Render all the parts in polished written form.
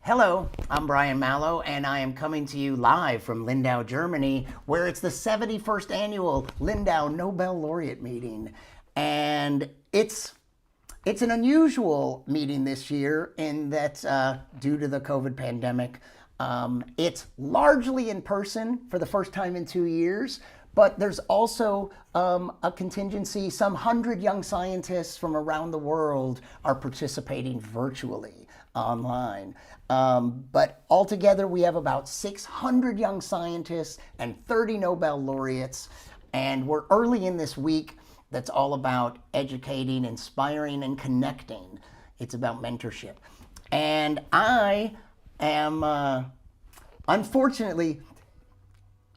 Hello, I'm Brian Malow, and I am coming to you live from Lindau, Germany, where it's the 71st annual Lindau Nobel Laureate Meeting. And it's an unusual meeting this year in that due to the COVID pandemic, it's largely in person for the first time in 2 years. But there's also a contingency. Some 100 young scientists from around the world are participating virtually online. But altogether, we have about 600 young scientists and 30 Nobel laureates. And we're early in this week that's all about educating, inspiring, and connecting. It's about mentorship. And I am, unfortunately,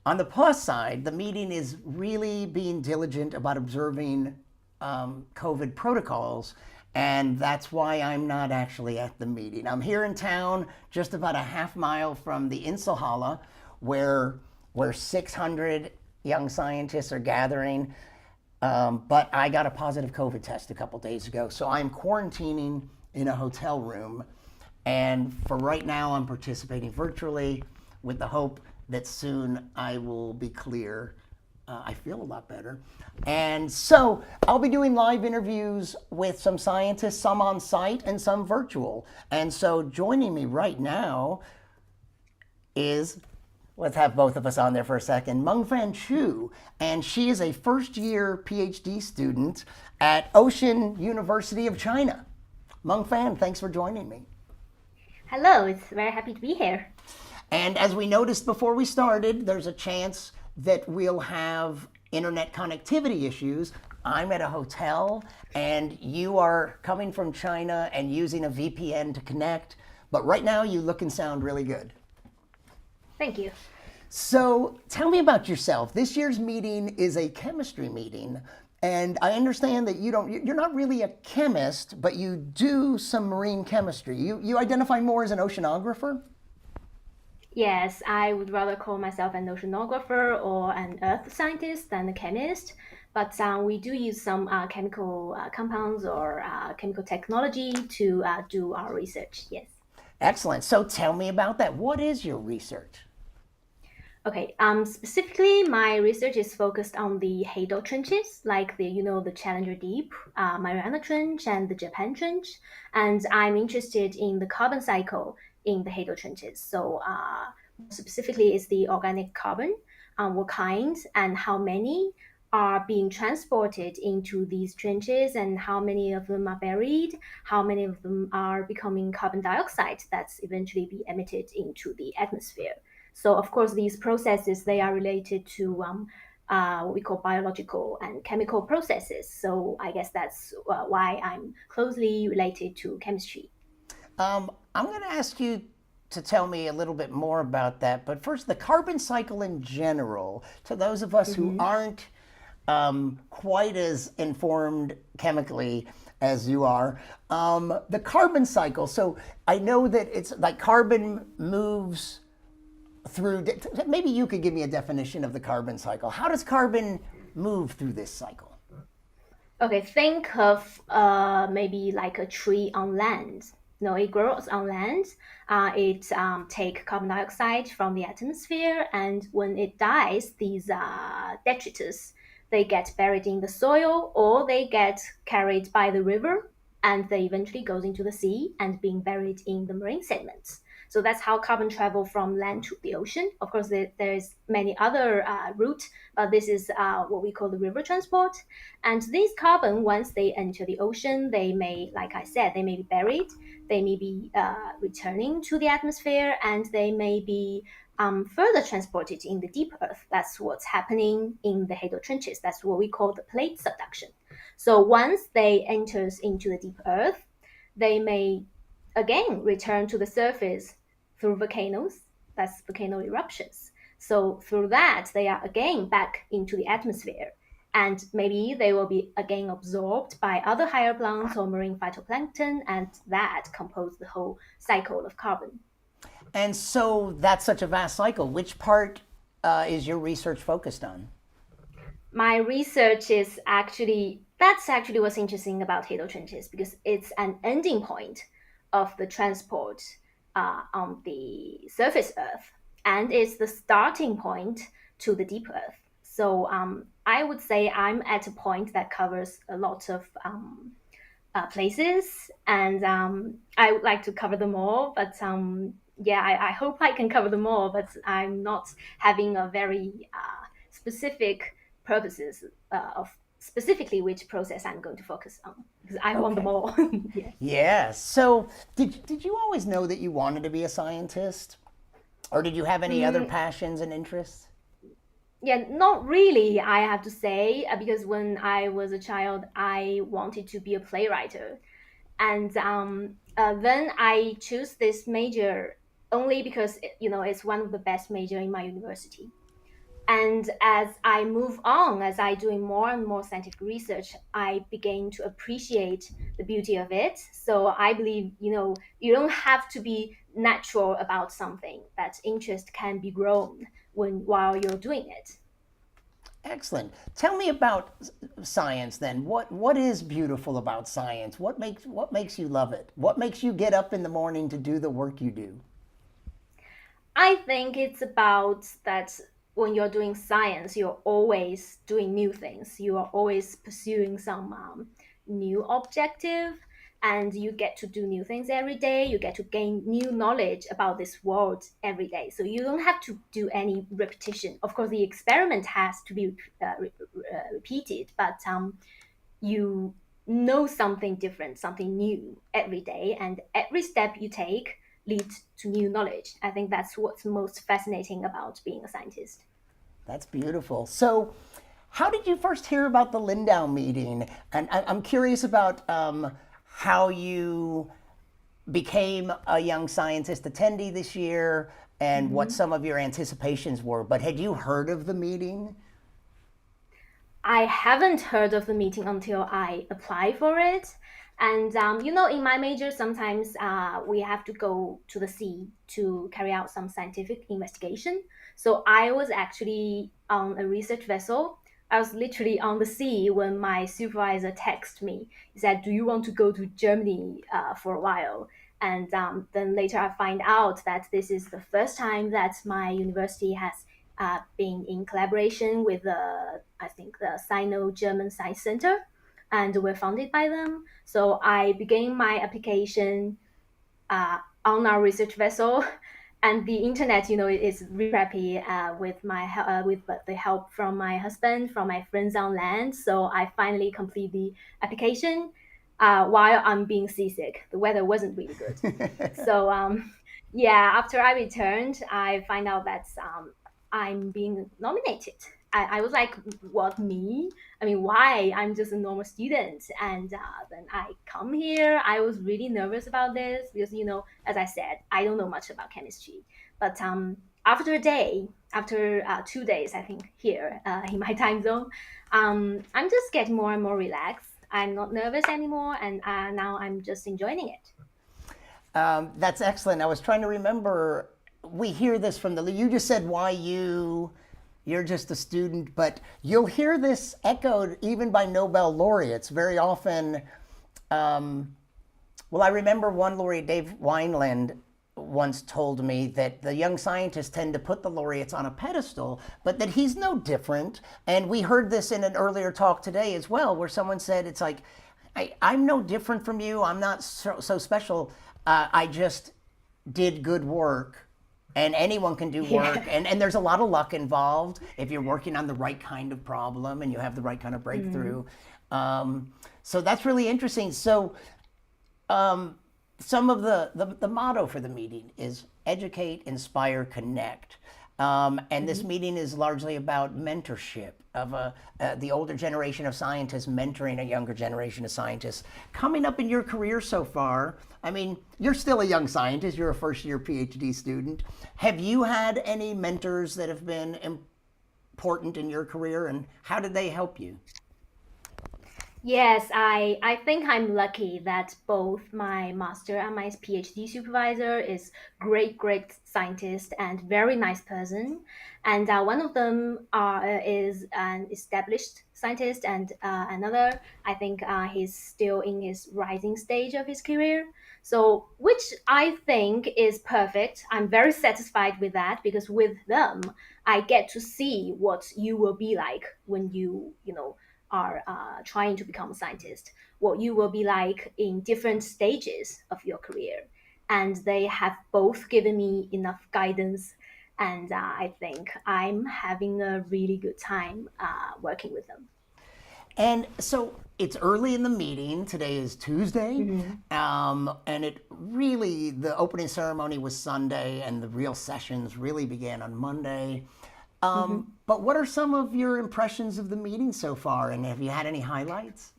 on the plus side, the meeting is really being diligent about observing COVID protocols, and that's why I'm not actually at the meeting. I'm here in town, just about a half mile from the Inselhalle, where 600 young scientists are gathering. But I got a positive COVID test a couple days ago, so I'm quarantining in a hotel room. And for right now, I'm participating virtually with the hope that soon I will be clear. I feel a lot better. And so I'll be doing live interviews with some scientists, some on site and some virtual. And so joining me right now is, let's have both of us on there for a second, Mengfan Chu. And she is a first year PhD student at Ocean University of China. Mengfan, thanks for joining me. Hello, it's very happy to be here. And as we noticed before we started, there's a chance that we'll have internet connectivity issues. I'm at a hotel and you are coming from China and using a VPN to connect. But right now you look and sound really good. Thank you. So tell me about yourself. This year's meeting is a chemistry meeting. And I understand that you're not really a chemist, but you do some marine chemistry. You identify more as an oceanographer? Yes, I would rather call myself an oceanographer or an earth scientist than a chemist. But we do use some chemical compounds or chemical technology to do our research. Yes. Excellent. So tell me about that. What is your research? Okay. Specifically, my research is focused on the Hadal trenches, like the Challenger Deep, Mariana Trench, and the Japan Trench. And I'm interested in the carbon cycle in the Hadal trenches. So, specifically, is the organic carbon, what kind and how many are being transported into these trenches, and how many of them are buried, how many of them are becoming carbon dioxide that's eventually be emitted into the atmosphere. So of course, these processes, they are related to what we call biological and chemical processes. So I guess that's why I'm closely related to chemistry. I'm going to ask you to tell me a little bit more about that. But first, the carbon cycle in general, to those of us who Mhm. aren't quite as informed chemically as you are, the carbon cycle. So I know that it's like carbon moves through, maybe you could give me a definition of the carbon cycle. How does carbon move through this cycle? Okay, think of maybe like a tree on land. No, it grows on land. It take carbon dioxide from the atmosphere, and when it dies, these detritus they get buried in the soil, or they get carried by the river, and they eventually goes into the sea and being buried in the marine sediments. So that's how carbon travel from land to the ocean. Of course, there's many other route, but this is what we call the river transport. And these carbon, once they enter the ocean, they may, like I said, they may be buried, they may be returning to the atmosphere, and they may be further transported in the deep earth. That's what's happening in the Hadal trenches. That's what we call the plate subduction. So once they enters into the deep earth, they may again return to the surface through volcanoes. That's volcano eruptions. So through that, they are again back into the atmosphere, and maybe they will be again absorbed by other higher plants or marine phytoplankton, and that compose the whole cycle of carbon. And so that's such a vast cycle. Which part is your research focused on? My research is actually that's actually what's interesting about tidal trenches, because it's an ending point of the transport on the surface Earth, and it's the starting point to the deep Earth. So I would say I'm at a point that covers a lot of places, and I would like to cover them all. But yeah, I hope I can cover them all. But I'm not having a very specific purposes of specifically which process I'm going to focus on because I want them Okay. all. Yeah. Yeah. So, did you always know that you wanted to be a scientist, or did you have any other Mm, passions and interests? yeah, not really, I have to say, because when I was a child, I wanted to be a playwright. And then I choose this major only because it's one of the best major in my university. And as I move on, as I doing more and more scientific research, I begin to appreciate the beauty of it. So I believe, you don't have to be natural about something. That interest can be grown while you're doing it. Excellent. Tell me about science then. What is beautiful about science? What makes you love it? What makes you get up in the morning to do the work you do? I think it's about that when you're doing science, you're always doing new things. You are always pursuing some new objective, and you get to do new things every day. You get to gain new knowledge about this world every day. So you don't have to do any repetition. Of course, the experiment has to be repeated, but you know something different, something new every day, and every step you take leads to new knowledge. I think that's what's most fascinating about being a scientist. That's beautiful. So, how did you first hear about the Lindau meeting? And I'm curious about how you became a young scientist attendee this year and what Mhm. some of your anticipations were. But had you heard of the meeting? I haven't heard of the meeting until I apply for it. And in my major, sometimes we have to go to the sea to carry out some scientific investigation. So I was actually on a research vessel. I was literally on the sea when my supervisor texted me. He said, "Do you want to go to Germany for a while?" And then later I find out that this is the first time that my university has been in collaboration with I think the Sino-German Science Center, and we're funded by them. So I began my application on our research vessel, and the internet, is really crappy with the help from my husband, from my friends on land. So I finally complete the application while I'm being seasick. The weather wasn't really good. So yeah, after I returned, I find out that I'm being nominated. I was like, what, me? I mean, why? I'm just a normal student. And then I come here. I was really nervous about this because, as I said, I don't know much about chemistry. But after a day, after 2 days, I think, here in my time zone, I'm just getting more and more relaxed. I'm not nervous anymore. And now I'm just enjoying it. That's excellent. I was trying to remember. We hear this from the. You just said why you're just a student, but you'll hear this echoed even by Nobel laureates very often. Um, well, I remember one laureate, Dave Wineland, once told me that the young scientists tend to put the laureates on a pedestal, but that he's no different. And we heard this in an earlier talk today as well, where someone said, it's like, I'm no different from you. I'm not so special. I just did good work. And anyone can do work. Yeah. And there's a lot of luck involved if you're working on the right kind of problem and you have the right kind of Mm. breakthrough. So that's really interesting. So um, some of the motto for the meeting is educate, inspire, connect. And this Mhm. meeting is largely about mentorship of the older generation of scientists mentoring a younger generation of scientists. Coming up in your career so far, I mean, you're still a young scientist. You're a first year PhD student. Have you had any mentors that have been important in your career, and how did they help you? Yes, I think I'm lucky that both my master and my PhD supervisor is great scientist and very nice person, and one of them is an established scientist, and another I think he's still in his rising stage of his career. So, which I think is perfect. I'm very satisfied with that because with them, I get to see what you will be like when you are trying to become a scientist, what you will be like in different stages of your career. And they have both given me enough guidance. And I think I'm having a really good time working with them. And so it's early in the meeting. Today is Tuesday. Mm-hmm. And the opening ceremony was Sunday, and the real sessions really began on Monday. Mm-hmm. But what are some of your impressions of the meeting so far? And have you had any highlights?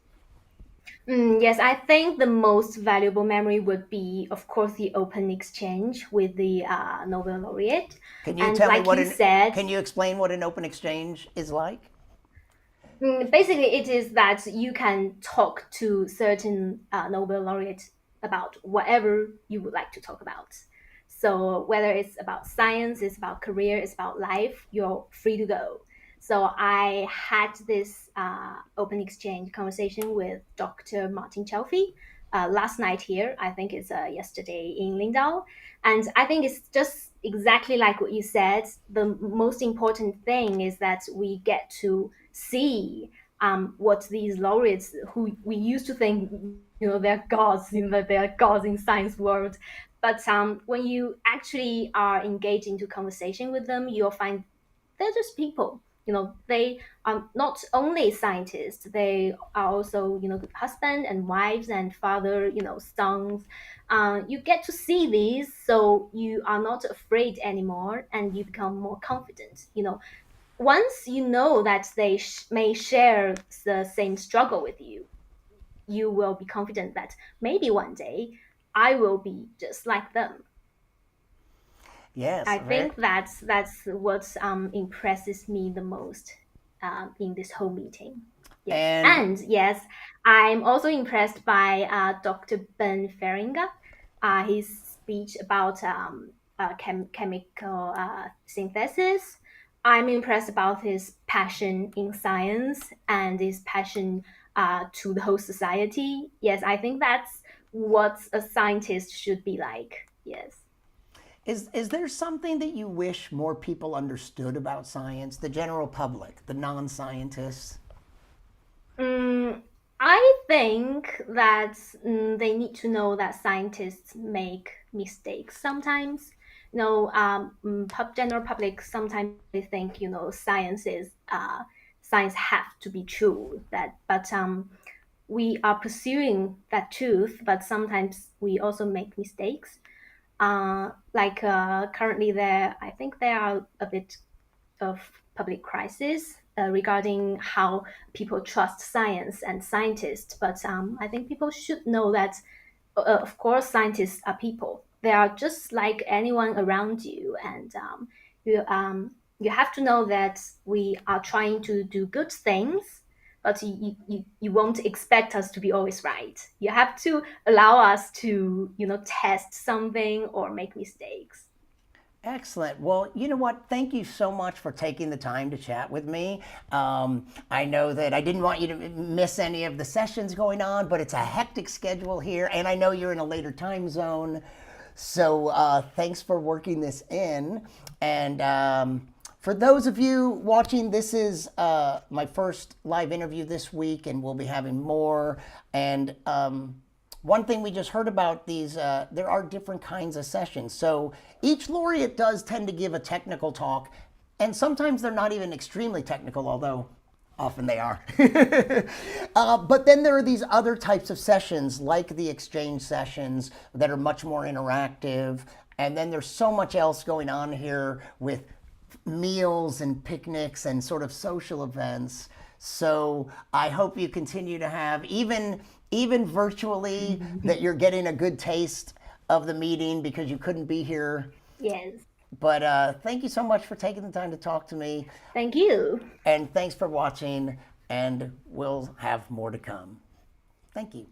Yes, I think the most valuable memory would be, of course, the open exchange with the Nobel laureate. Can you And tell me like you said, can you explain what an open exchange is like? basically, it is that you can talk to certain Nobel laureate about whatever you would like to talk about. So whether it's about science, it's about career, it's about life, you're free to go. So I had this open exchange conversation with Dr. Martin Chelfie last night here. I think it's yesterday in Lindau. And I think it's just exactly like what you said. The most important thing is that we get to see what these laureates who we used to think they're gods they're gods in science world, but when you actually are engaged into conversation with them, you'll find they're just people. They are not only scientists, they are also husband and wives and father, sons. You get to see these, so you are not afraid anymore and you become more confident. Once you know that they may share the same struggle with you, you will be confident that maybe one day I will be just like them. Yes, I very. think that's what impresses me the most in this whole meeting. Yes, And and yes, I'm also impressed by Dr. Ben Feringa, his speech about chemical synthesis. I'm impressed about his passion in science and his passion to the whole society. Yes, I think that's what a scientist should be like. Yes. is there something that you wish more people understood about science, the general public, the non-scientists? Mm, I think that they need to know that scientists make mistakes sometimes. General public sometimes they think science have to be true. But we are pursuing that truth, but sometimes we also make mistakes. Currently, I think there are a bit of public crisis regarding how people trust science and scientists. But I think people should know that, of course, scientists are people. They are just like anyone around you, and you have to know that we are trying to do good things. But you won't expect us to be always right. You have to allow us to, test something or make mistakes. Excellent. Well, you know what? Thank you so much for taking the time to chat with me. I know that I didn't want you to miss any of the sessions going on, but it's a hectic schedule here, and I know you're in a later time zone. So thanks for working this in. And for those of you watching, this is my first live interview this week, and we'll be having more. And one thing we just heard about these, there are different kinds of sessions. So each laureate does tend to give a technical talk, and sometimes they're not even extremely technical, although often they are. But then there are these other types of sessions, like the exchange sessions, that are much more interactive. And then there's so much else going on here with meals and picnics and sort of social events. So I hope you continue to have, even virtually, that you're getting a good taste of the meeting because you couldn't be here. Yes. But thank you so much for taking the time to talk to me. Thank you. And thanks for watching, and we'll have more to come. Thank you.